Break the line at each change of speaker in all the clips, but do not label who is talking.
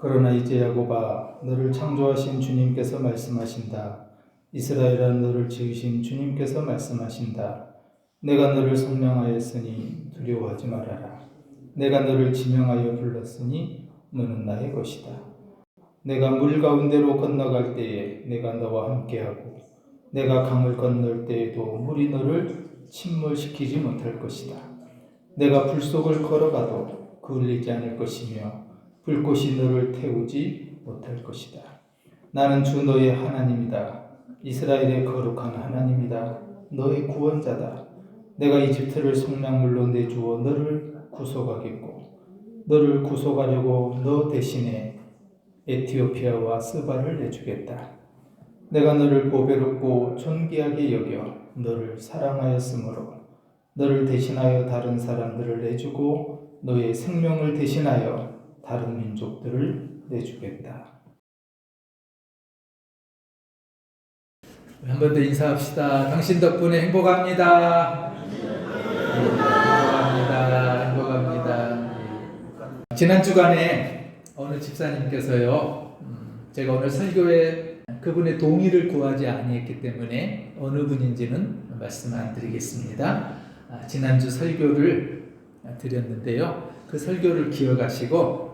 그러나 이제 야곱아, 너를 창조하신 주님께서 말씀하신다. 이스라엘아, 너를 지으신 주님께서 말씀하신다. 내가 너를 성명하였으니 두려워하지 말아라. 내가 너를 지명하여 불렀으니 너는 나의 것이다. 내가 물 가운데로 건너갈 때에 내가 너와 함께하고 내가 강을 건널 때에도 물이 너를 침몰시키지 못할 것이다. 내가 불 속을 걸어가도 그을리지 않을 것이며 불꽃이 너를 태우지 못할 것이다. 나는 주 너의 하나님이다. 이스라엘의 거룩한 하나님이다. 너의 구원자다. 내가 이집트를 성량물로 내주어 너를 구속하겠고 너를 구속하려고 너 대신에 에티오피아와 스바를 내주겠다. 내가 너를 보배롭고 존귀하게 여겨 너를 사랑하였으므로 너를 대신하여 다른 사람들을 내주고 너의 생명을 대신하여 다른 민족들을 내주겠다. 한 번 더 인사합시다. 당신 덕분에 행복합니다. 행복합니다. 지난 주간에 어느 집사님께서요, 제가 오늘 설교에 그분의 동의를 구하지 아니했기 때문에 어느 분인지는 말씀 안 드리겠습니다. 지난주 설교를 드렸는데요. 그 설교를 기억하시고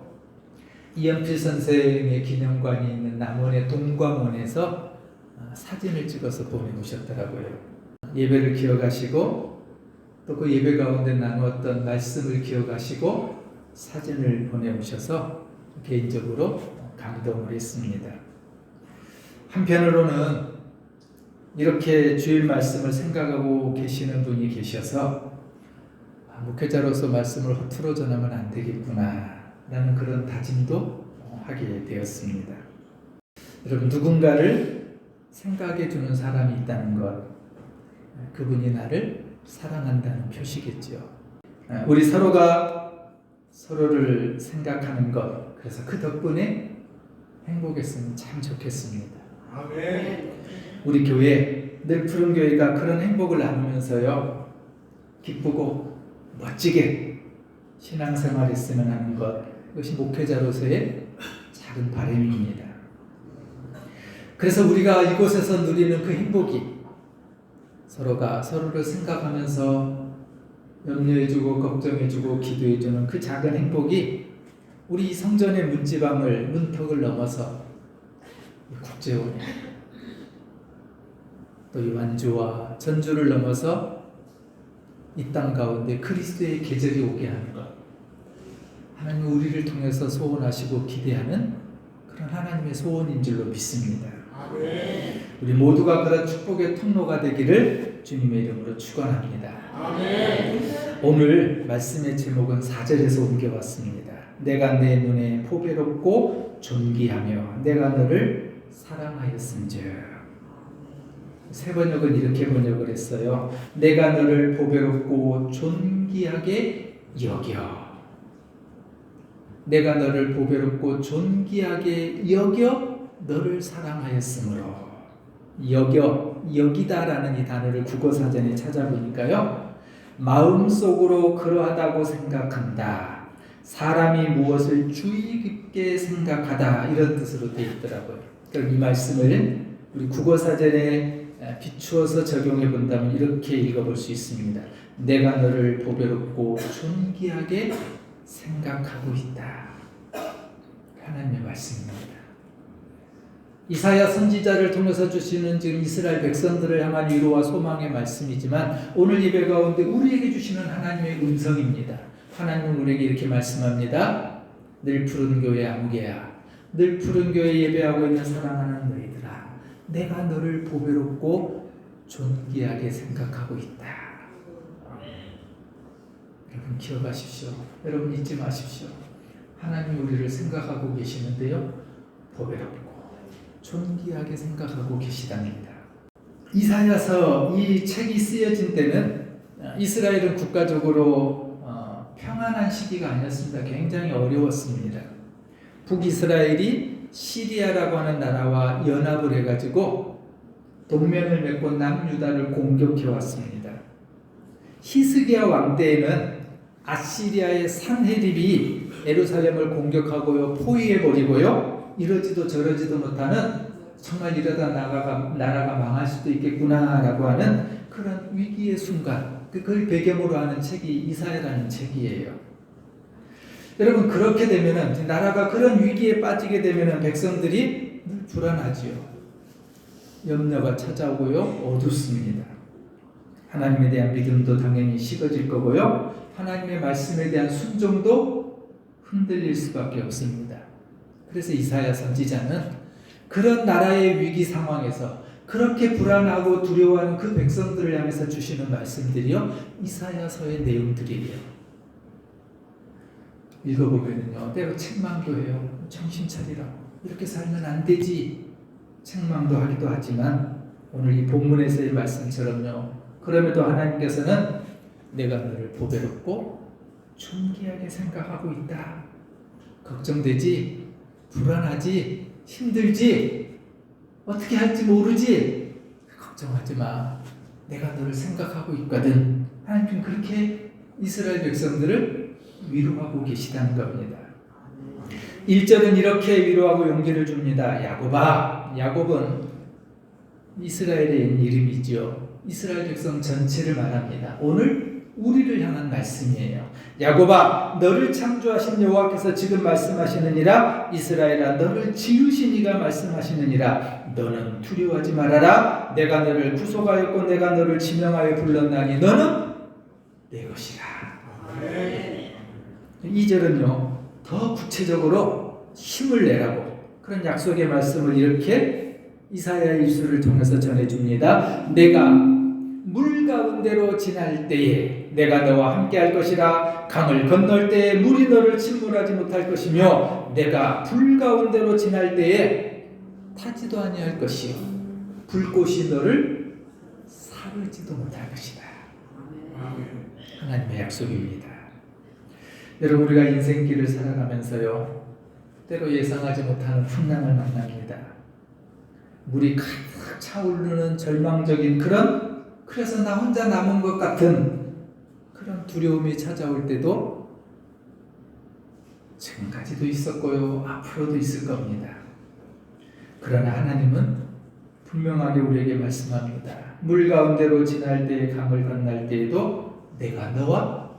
이연필 선생의 기념관이 있는 남원의 동광원에서 사진을 찍어서 보내오셨더라고요. 예배를 기억하시고 또 그 예배 가운데 나누었던 말씀을 기억하시고 사진을 보내오셔서 개인적으로 감동을 했습니다. 한편으로는 이렇게 주일 말씀을 생각하고 계시는 분이 계셔서 목회자로서 말씀을 허투루 전하면 안 되겠구나 라는 그런 다짐도 하게 되었습니다. 여러분, 누군가를 생각해 주는 사람이 있다는 것, 그분이 나를 사랑한다는 표시겠죠. 우리 서로가 서로를 생각하는 것, 그래서 그 덕분에 행복했으면 참 좋겠습니다. 아멘. 우리 교회, 늘 푸른 교회가 그런 행복을 나누면서요, 기쁘고 멋지게 신앙생활 했으면 하는 것, 그것이 목회자로서의 작은 바람입니다. 그래서 우리가 이곳에서 누리는 그 행복이 서로가 서로를 생각하면서 염려해주고 걱정해주고 기도해주는 그 작은 행복이 우리 성전의 문지방을 문턱을 넘어서 국제원 또 이 완주와 전주를 넘어서 이 땅 가운데 그리스도의 계절이 오게 하는 것, 하나님 우리를 통해서 소원하시고 기대하는 그런 하나님의 소원인 줄로 믿습니다. 아멘. 우리 모두가 그런 축복의 통로가 되기를 주님의 이름으로 축원합니다. 아멘. 오늘 말씀의 제목은 4절에서 옮겨왔습니다. 내가 내 눈에 보배롭고 존귀하며 내가 너를 사랑하였은즉. 세 번역은 이렇게 번역을 했어요. 내가 너를 보배롭고 존귀하게 여겨. 내가 너를 보배롭고 존귀하게 여겨 너를 사랑하였으므로. 여기다라는 이 단어를 국어사전에 찾아보니까요, 마음속으로 그러하다고 생각한다, 사람이 무엇을 주의 깊게 생각하다, 이런 뜻으로 되어 있더라고요. 그럼 이 말씀을 우리 국어사전에 비추어서 적용해 본다면 이렇게 읽어볼 수 있습니다. 내가 너를 보배롭고 존귀하게 생각하고 있다. 하나님의 말씀입니다. 이사야 선지자를 통해서 주시는 지금 이스라엘 백성들을 향한 위로와 소망의 말씀이지만 오늘 예배 가운데 우리에게 주시는 하나님의 음성입니다. 하나님은 우리에게 이렇게 말씀합니다. 늘 푸른 교회 아무개야, 늘 푸른 교회 예배하고 있는 사랑하는 너희들아, 내가 너를 보배롭고 존귀하게 생각하고 있다. 여러분 기억하십시오. 여러분 잊지 마십시오. 하나님이 우리를 생각하고 계시는데요, 보배롭고 존귀하게 생각하고 계시답니다. 이사야서 이 책이 쓰여진 때는 이스라엘은 국가적으로 평안한 시기가 아니었습니다. 굉장히 어려웠습니다. 북이스라엘이 시리아라고 하는 나라와 연합을 해가지고 동맹을 맺고 남유다를 공격해 왔습니다. 히스기야 왕 때에는
아시리아의 산헤립이 예루살렘을 공격하고요, 포위해버리고요, 이러지도 저러지도 못하는, 정말 이러다 나라가 망할 수도 있겠구나라고 하는 그런 위기의 순간, 그걸 배경으로 하는 책이 이사야라는 책이에요. 여러분, 그렇게 되면은, 나라가 그런 위기에 빠지게 되면은 백성들이 늘 불안하지요. 염려가 찾아오고요, 어둡습니다. 하나님에 대한 믿음도 당연히 식어질 거고요, 하나님의 말씀에 대한 순종도 흔들릴 수밖에 없습니다. 그래서 이사야 선지자는 그런 나라의 위기 상황에서 그렇게 불안하고 두려워하는 그 백성들을 향해서 주시는 말씀들이요, 이사야서의 내용들이에요. 읽어보면요, 때로 책망도 해요. 정신 차리라고, 이렇게 살면 안 되지, 책망도 하기도 하지만, 오늘 이 본문에서의 말씀처럼요, 그럼에도 하나님께서는 내가 너를 보배롭고 존귀하게 생각하고 있다. 걱정되지? 불안하지? 힘들지? 어떻게 할지 모르지? 걱정하지 마. 내가 너를 생각하고 있거든. 하나님은 그렇게 이스라엘 백성들을 위로하고 계시다는 겁니다. 1절은 이렇게 위로하고 용기를 줍니다. 야곱아. 야곱은 이스라엘의 이름이죠. 이스라엘 백성 전체를 말합니다. 오늘 우리를 향한 말씀이에요. 야곱아, 너를 창조하신 여호와께서 지금 말씀하시느니라. 이스라엘아, 너를 지으신 이가 말씀하시느니라. 너는 두려워하지 말아라. 내가 너를 구속하였고 내가 너를 지명하여 불렀나니 너는 내 것이라. 2절은요, 더 구체적으로 힘을 내라고 그런 약속의 말씀을 이렇게 이사야의 입술을 통해서 전해줍니다. 내가 물 가운데로 지날 때에 내가 너와 함께 할 것이라. 강을 건널 때에 물이 너를 침몰하지 못할 것이며 내가 불 가운데로 지날 때에 타지도 아니할 것이요 불꽃이 너를 사르지도 못할 것이다. 하나님의 약속입니다. 여러분, 우리가 인생길을 살아가면서요, 때로 예상하지 못하는 풍랑을 만납니다. 물이 가득 차오르는 절망적인 그래서 나 혼자 남은 것 같은 그런 두려움이 찾아올 때도 지금까지도 있었고요, 앞으로도 있을 겁니다. 그러나 하나님은 분명하게 우리에게 말씀합니다. 물 가운데로 지날 때에 강을 건널 때에도 내가 너와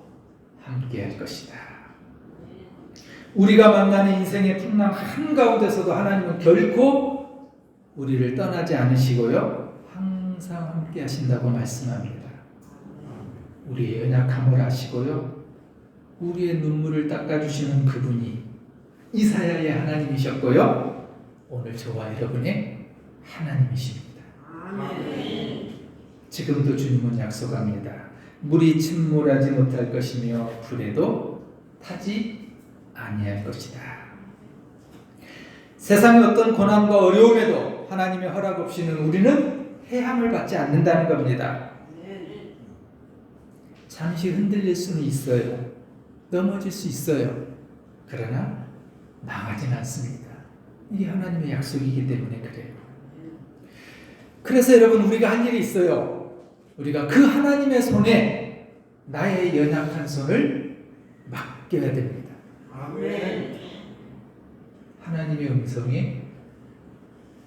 함께 할 것이다. 우리가 만나는 인생의 풍랑 한가운데서도 하나님은 결코 우리를 떠나지 않으시고요, 항상 함께 하신다고 말씀합니다. 우리의 연약함을 아시고요, 우리의 눈물을 닦아주시는 그분이 이사야의 하나님이셨고요, 오늘 저와 여러분의 하나님이십니다. 지금도 주님은 약속합니다. 물이 침몰하지 못할 것이며 불에도 타지 아니할 것이다. 세상의 어떤 고난과 어려움에도 하나님의 허락 없이는 우리는 해함을 받지 않는다는 겁니다. 잠시 흔들릴 수는 있어요. 넘어질 수 있어요. 그러나 망하진 않습니다. 이게 하나님의 약속이기 때문에 그래요. 그래서 여러분, 우리가 할 일이 있어요. 우리가 그 하나님의 손에 나의 연약한 손을 맡겨야 됩니다. 아멘. 하나님의 음성에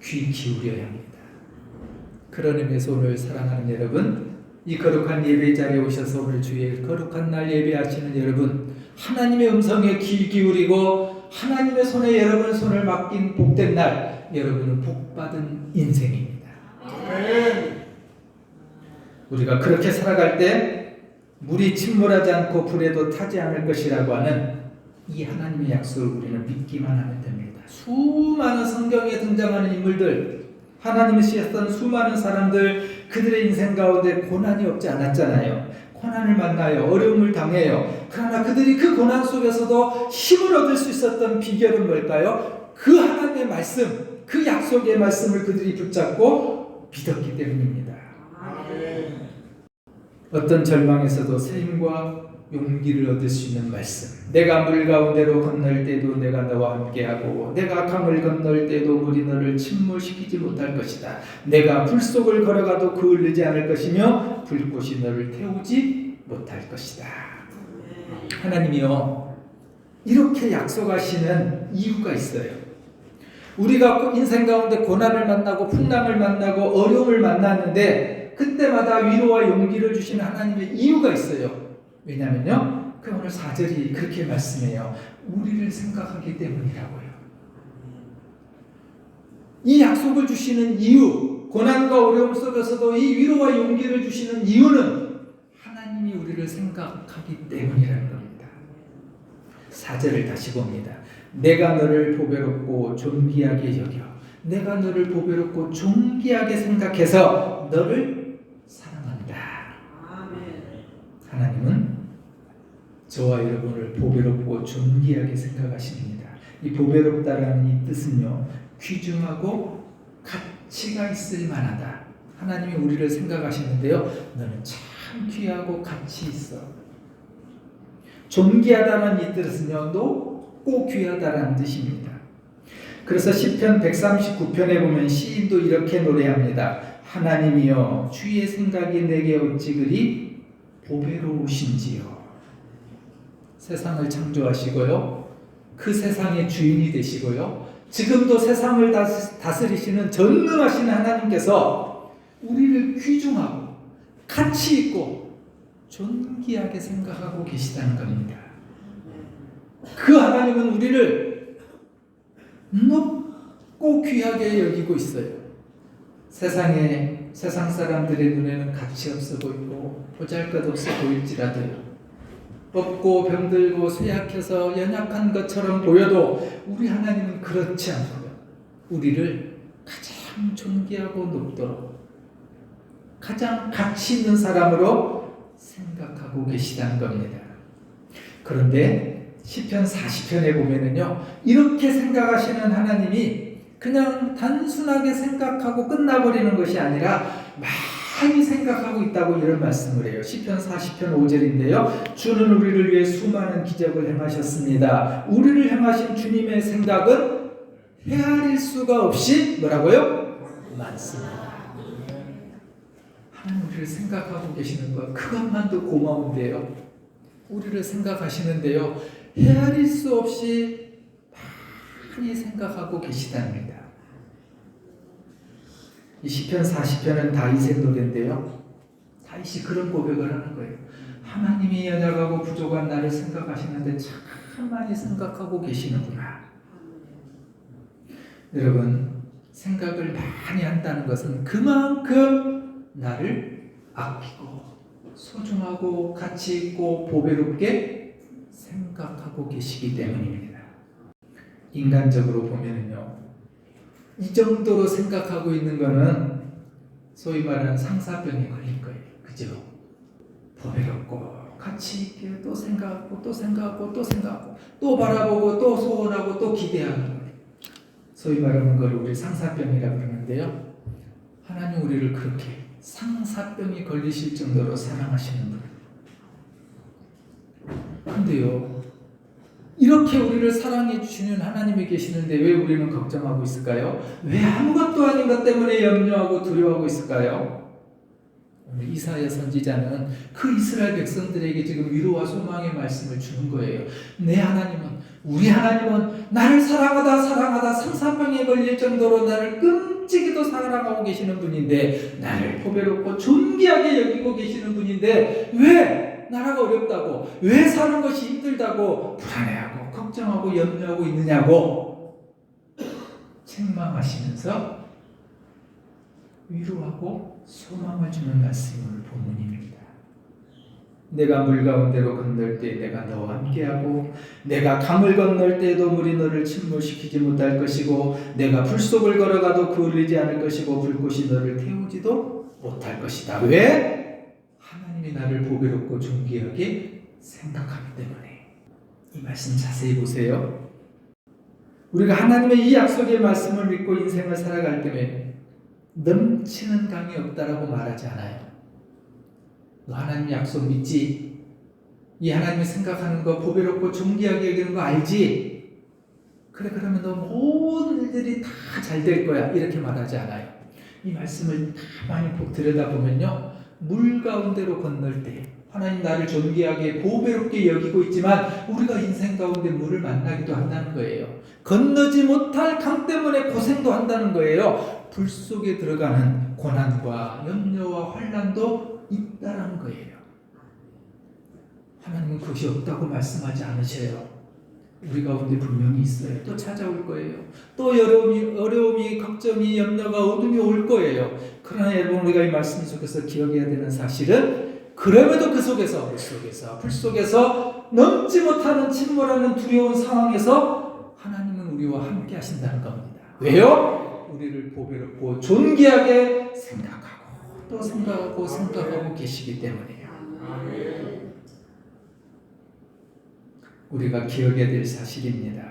귀 기울여야 합니다. 그런 의미에서 오늘 사랑하는 여러분, 이 거룩한 예배 자리에 오셔서 오늘 주의 거룩한 날 예배하시는 여러분, 하나님의 음성에 귀 기울이고 하나님의 손에 여러분 손을 맡긴 복된 날, 여러분은 복받은 인생입니다. 아멘. 우리가 그렇게 살아갈 때 물이 침몰하지 않고 불에도 타지 않을 것이라고 하는 이 하나님의 약속을 우리는 믿기만 하면 됩니다. 수많은 성경에 등장하는 인물들, 하나님이 쓰셨던 수많은 사람들, 그들의 인생 가운데 고난이 없지 않았잖아요. 고난을 만나요. 어려움을 당해요. 그러나 그들이 그 고난 속에서도 힘을 얻을 수 있었던 비결은 뭘까요? 그 하나님의 말씀, 그 약속의 말씀을 그들이 붙잡고 믿었기 때문입니다. 어떤 절망에서도 새 힘과 용기를 얻을 수 있는 말씀. 내가 물 가운데로 건널 때도 내가 너와 함께하고 내가 강을 건널 때도 물이 너를 침몰시키지 못할 것이다. 내가 불 속을 걸어가도 그을리지 않을 것이며 불꽃이 너를 태우지 못할 것이다. 하나님이요, 이렇게 약속하시는 이유가 있어요. 우리가 인생 가운데 고난을 만나고 풍랑을 만나고 어려움을 만났는데 그때마다 위로와 용기를 주시는 하나님의 이유가 있어요. 왜냐면요, 그 오늘 4절이 그렇게 말씀해요. 우리를 생각하기 때문이라고요. 이 약속을 주시는 이유, 고난과 어려움 속에서도 이 위로와 용기를 주시는 이유는 하나님이 우리를 생각하기 때문이라는 겁니다. 4절을 다시 봅니다. 내가 너를 보배롭고 존귀하게 여겨 내가 너를 보배롭고 존귀하게 생각해서 너를 사랑한다. 하나님은 저와 여러분을 보배롭고 존귀하게 생각하십니다. 이 보배롭다라는 이 뜻은요, 귀중하고 가치가 있을 만하다. 하나님이 우리를 생각하시는데요, 너는 참 귀하고 가치 있어. 존귀하다는 이 뜻은요, 높고 귀하다라는 뜻입니다. 그래서 시편 139편에 보면 시인도 이렇게 노래합니다. 하나님이여 주의 생각이 내게 어찌 그리 보배로우신지요. 세상을 창조하시고요, 그 세상의 주인이 되시고요, 지금도 세상을 다스리시는 전능하신 하나님께서 우리를 귀중하고 가치 있고 존귀하게 생각하고 계시다는 겁니다. 그 하나님은 우리를 높고 귀하게 여기고 있어요. 세상 사람들의 눈에는 가치 없어 보이고 보잘것없어 보일지라도요, 없고 병들고 쇠약해서 연약한 것처럼 보여도 우리 하나님은 그렇지 않고요, 우리를 가장 존귀하고 높도록 가장 가치 있는 사람으로 생각하고 계시다는 겁니다. 그런데 시편 40편에 보면은요, 이렇게 생각하시는 하나님이 그냥 단순하게 생각하고 끝나버리는 것이 아니라 많이 생각하고 있다고 이런 말씀을 해요. 시편 40편 5절인데요. 주는 우리를 위해 수많은 기적을 행하셨습니다. 우리를 향하신 주님의 생각은 헤아릴 수가 없이 뭐라고요? 많습니다. 하나님 우리를 생각하고 계시는 것, 그것만도 고마운데요, 우리를 생각하시는데요, 헤아릴 수 없이 많이 생각하고 계시답니다. 이 시편 40편은 다윗의 노래인데요, 다윗이 그런 고백을 하는 거예요. 하나님이 연약하고 부족한 나를 생각하시는데 참 많이 생각하고 계시는구나. 여러분, 생각을 많이 한다는 것은 그만큼 나를 아끼고 소중하고 가치 있고 보배롭게 생각하고 계시기 때문입니다. 인간적으로 보면은요, 이 정도로 생각하고 있는 거는 소위 말하는 상사병에 걸린 거예요. 그죠? 보배롭고 가치 있게 또 생각하고 또 생각하고 또 생각하고 또 바라보고 또 소원하고 또 기대하는 거예요. 소위 말하는 걸 우리 상사병이라고 그러는데요, 하나님 우리를 그렇게 상사병이 걸리실 정도로 사랑하시는 분. 그런데요, 이렇게 우리를 사랑해 주시는 하나님이 계시는데 왜 우리는 걱정하고 있을까요? 왜 아무것도 아닌 것 때문에 염려하고 두려워하고 있을까요? 오늘 이사야 선지자는 그 이스라엘 백성들에게 지금 위로와 소망의 말씀을 주는 거예요. 내 하나님은, 우리 하나님은 나를 사랑하다 상사병에 걸릴 정도로 나를 끔찍이도 사랑하고 계시는 분인데, 나를 보배롭고 존귀하게 여기고 계시는 분인데 왜 나라가 어렵다고, 왜 사는 것이 힘들다고 불안해하고 걱정하고 염려하고 있느냐고 책망하시면서 위로하고 소망을 주는 말씀이 오늘 본문입니다. 내가 물 가운데로 건널 때 내가 너와 함께하고, 내가 강을 건널 때에도 물이 너를 침몰시키지 못할 것이고, 내가 불 속을 걸어가도 그을리지 않을 것이고, 불꽃이 너를 태우지도 못할 것이다. 왜? 하나님이 나를 보배롭고 존귀하게 생각하기 때문에. 이 말씀 자세히 보세요. 우리가 하나님의 이 약속의 말씀을 믿고 인생을 살아갈 때에 넘치는 강이 없다라고 말하지 않아요. 너 하나님 약속 믿지? 이 하나님이 생각하는 거, 보배롭고 존귀하게 여기는 거 알지? 그래, 그러면 너 모든 일들이 다 잘 될 거야, 이렇게 말하지 않아요. 이 말씀을 가만히 들여다보면요, 물 가운데로 건널 때 하나님 나를 존귀하게 보배롭게 여기고 있지만 우리가 인생 가운데 물을 만나기도 한다는 거예요. 건너지 못할 강 때문에 고생도 한다는 거예요. 불 속에 들어가는 고난과 염려와 환난도 있다는 거예요. 하나님은 그것이 없다고 말씀하지 않으셔요. 우리 가운데 분명히 있어요. 또 찾아올 거예요. 또 어려움이, 걱정이, 염려가, 어둠이 올 거예요. 그러나 여러분, 우리가 이 말씀 속에서 기억해야 되는 사실은 그럼에도 그 속에서, 불 속에서 넘지 못하는 침몰하는 두려운 상황에서 하나님은 우리와 함께 하신다는 겁니다. 왜요? 우리를 보배롭고 존귀하게 생각하고 또 생각하고 계시기 때문이에요. 우리가 기억해야 될 사실입니다.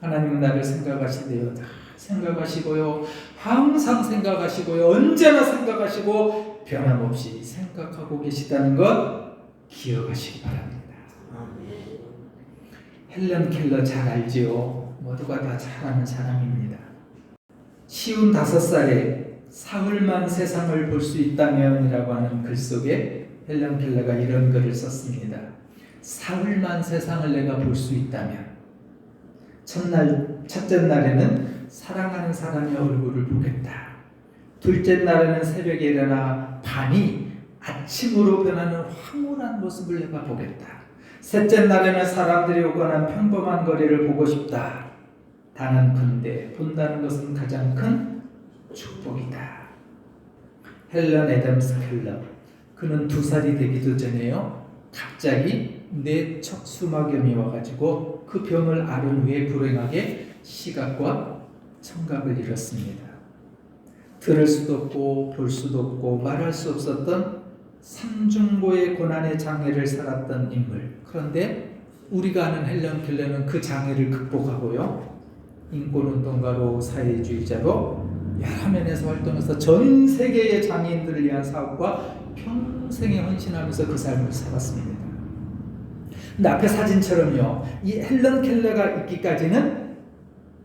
하나님은 나를 생각하시되요. 다 생각하시고요. 항상 생각하시고요. 언제나 생각하시고 변함없이 생각하고 계시다는 것 기억하시기 바랍니다. 헬런 켈러 잘 알지요? 모두가 다 잘 아는 사람입니다. 쉬운 5살에 사흘만 세상을 볼 수 있다면 이라고 하는 글 속에 헬런 켈러가 이런 글을 썼습니다. 사흘만 세상을 내가 볼 수 있다면 첫째 날에는 사랑하는 사람의 얼굴을 보겠다. 둘째 날에는 새벽에 일어나 밤이 아침으로 변하는 황홀한 모습을 내가 보겠다. 셋째 날에는 사람들이 오거나 평범한 거리를 보고 싶다. 단언컨대 본다는 것은 가장 큰 축복이다. 헬런 애덤스 켈러, 그는 2살이 되기도 전에요, 갑자기 뇌척 수막염이 와가지고 그 병을 앓은 후에 불행하게 시각과 청각을 잃었습니다. 들을 수도 없고 볼 수도 없고 말할 수 없었던 삼중고의 고난의 장애를 살았던 인물. 그런데 우리가 아는 헬런 켈러는 그 장애를 극복하고요, 인권운동가로 사회주의자로 여러 면에서 활동해서 전 세계의 장애인들을 위한 사업과 평생에 헌신하면서 그 삶을 살았습니다. 근데 앞에 사진처럼요, 이 헬런 켈러가 있기까지는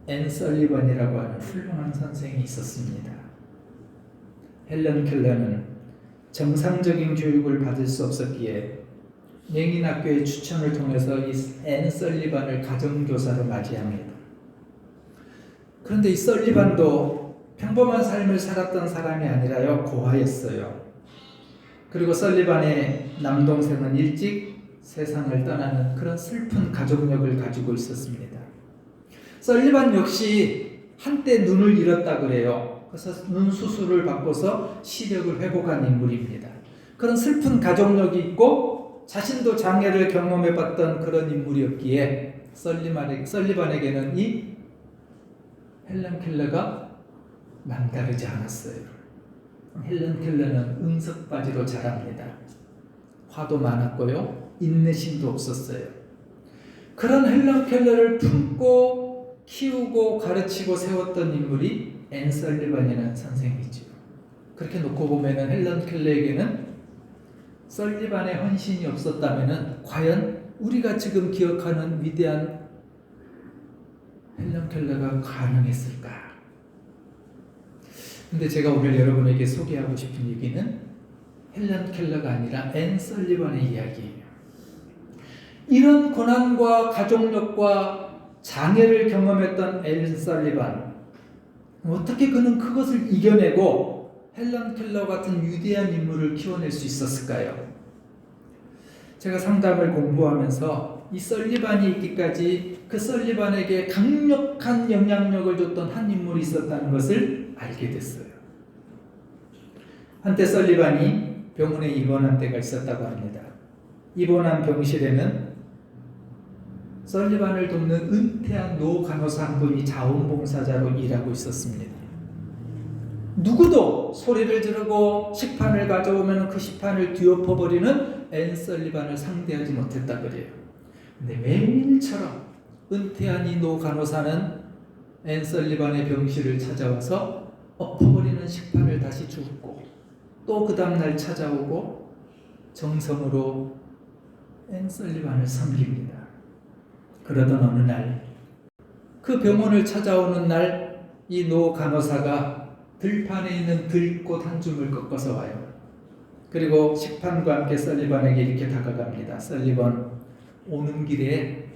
앤 설리번이라고 하는 훌륭한 선생이 있었습니다. 헬런 켈러는 정상적인 교육을 받을 수 없었기에 맹인학교의 추천을 통해서 이 앤 설리번을 가정교사로 맞이합니다. 그런데 이 설리번도 평범한 삶을 살았던 사람이 아니라요, 고아였어요. 그리고 설리번의 남동생은 일찍 세상을 떠나는 그런 슬픈 가족력을 가지고 있었습니다. 설리번 역시 한때 눈을 잃었다 그래요. 그래서 눈 수술을 받고서 시력을 회복한 인물입니다. 그런 슬픈 가족력이 있고 자신도 장애를 경험해봤던 그런 인물이었기에 설리번에게는 이 헬런 켈러가 남다르지 않았어요. 헬런 켈러는 응석바지로 자랍니다. 화도 많았고요, 인내심도 없었어요. 그런 헬런 켈러를 품고 키우고 가르치고 세웠던 인물이 앤 설리번이라는 선생이죠. 그렇게 놓고 보면 헬런 켈러에게는 설리번의 헌신이 없었다면 과연 우리가 지금 기억하는 위대한 헬런 켈러가 가능했을까? 근데 제가 오늘 여러분에게 소개하고 싶은 얘기는 헬런 켈러가 아니라 앤 설리번의 이야기예요. 이런 고난과 가족력과 장애를 경험했던 앤 설리번, 어떻게 그는 그것을 이겨내고 헬런 켈러 같은 위대한 인물을 키워낼 수 있었을까요? 제가 상담을 공부하면서 이 설리번이 있기까지 그 설리번에게 강력한 영향력을 줬던 한 인물이 있었다는 것을 알게 됐어요. 한때 설리번이 병원에 입원한 때가 있었다고 합니다. 입원한 병실에는 설리번을 돕는 은퇴한 노 간호사 한 분이 자원봉사자로 일하고 있었습니다. 누구도 소리를 지르고 식판을 가져오면 그 식판을 뒤엎어버리는 앤 설리번을 상대하지 못했다 그래요. 근데 매일처럼 은퇴한 이 노 간호사는 앤 설리번의 병실을 찾아와서 엎어버리는 식판을 다시 줍고 또 그 다음날 찾아오고 정성으로 앤 설리번을 섬깁니다. 그러던 어느 날, 그 병원을 찾아오는 날 이 노 간호사가 들판에 있는 들꽃 한 줌을 꺾어서 와요. 그리고 식판과 함께 설리반에게 이렇게 다가갑니다. 설리반, 오는 길에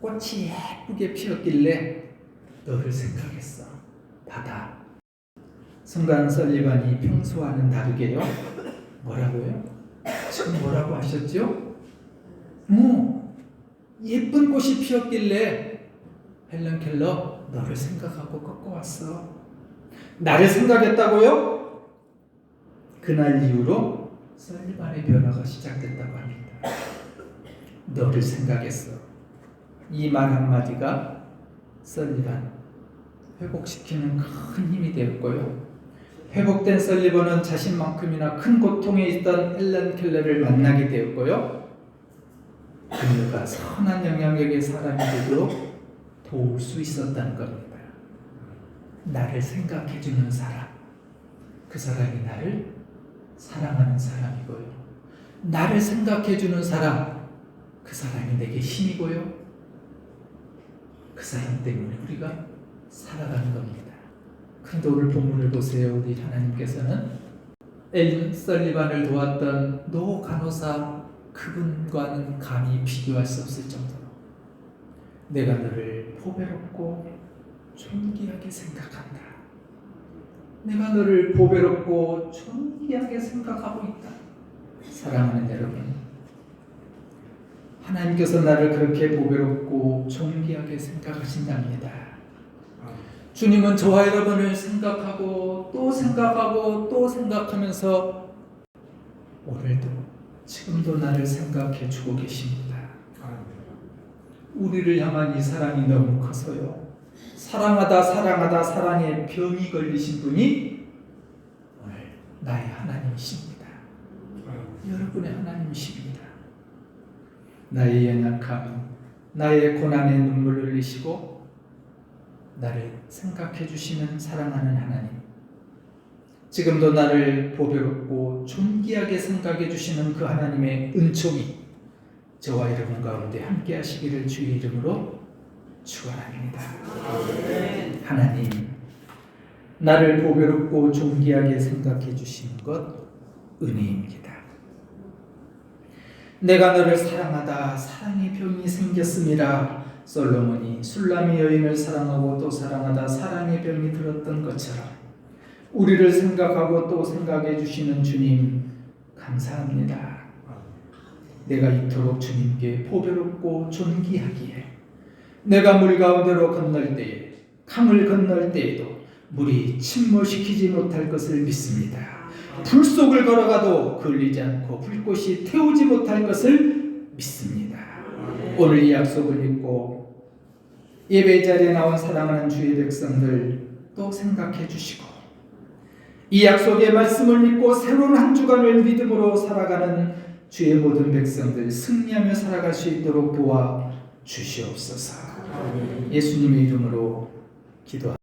꽃이 예쁘게 피었길래 너를 생각했어. 받아. 순간 설리반이 평소와는 다르게요. 뭐라고요? 지금 뭐라고 하셨죠? 예쁜 꽃이 피었길래 헬런 켈러 너를 생각하고 꺾어왔어. 나를 생각했다고요? 그날 이후로 설리반의 변화가 시작됐다고 합니다. 너를 생각했어. 이 말 한마디가 설리반 회복시키는 큰 힘이 되었고요. 회복된 설리반은 자신만큼이나 큰 고통에 있던 헬런 켈러를 만나게 되었고요. 그녀가 선한 영향력의 사람이 되도록 도울 수 있었다는 겁니다. 나를 생각해주는 사람, 그 사람이 나를 사랑하는 사람이고요. 나를 생각해주는 사람, 그 사람이 내게 힘이고요. 그 사람 때문에 우리가 살아가는 겁니다. 그런데 오늘 본문을 보세요. 우리 하나님께서는 앨런 설리반을 도왔던 노 간호사 그분과는 감히 비교할 수 없을 정도로 내가 너를 보배롭고 존귀하게 생각한다. 내가 너를 보배롭고 존귀하게 생각하고 있다. 사랑하는 여러분, 하나님께서 나를 그렇게 보배롭고 존귀하게 생각하신답니다. 주님은 저와 여러분을 생각하고 또 생각하고 또 생각하면서 오늘도 지금도 나를 생각해 주고 계십니다. 우리를 향한 이 사랑이 너무 커서요. 사랑하다 사랑에 병이 걸리신 분이 오늘 나의 하나님이십니다. 여러분의 하나님이십니다. 나의 연약함, 나의 고난에 눈물을 흘리시고 나를 생각해 주시는 사랑하는 하나님, 지금도 나를 보배롭고 존귀하게 생각해 주시는 그 하나님의 은총이 저와 여러분 가운데 함께 하시기를 주의 이름으로 축원합니다. 하나님, 나를 보배롭고 존귀하게 생각해 주시는 것 은혜입니다. 내가 너를 사랑하다 사랑의 병이 생겼음이라. 솔로몬이 술람의 여인을 사랑하고 또 사랑하다 사랑의 병이 들었던 것처럼 우리를 생각하고 또 생각해 주시는 주님 감사합니다. 내가 이토록 주님께 보배롭고 존귀하기에 내가 물 가운데로 건널 때에 강을 건널 때에도 물이 침몰시키지 못할 것을 믿습니다. 불 속을 걸어가도 걸리지 않고 불꽃이 태우지 못할 것을 믿습니다. 오늘 이 약속을 믿고 예배 자리에 나온 사랑하는 주의 백성들 또 생각해 주시고 이 약속의 말씀을 믿고 새로운 한 주간을 믿음으로 살아가는 주의 모든 백성들 승리하며 살아갈 수 있도록 도와 주시옵소서. 예수님의 이름으로 기도합니다.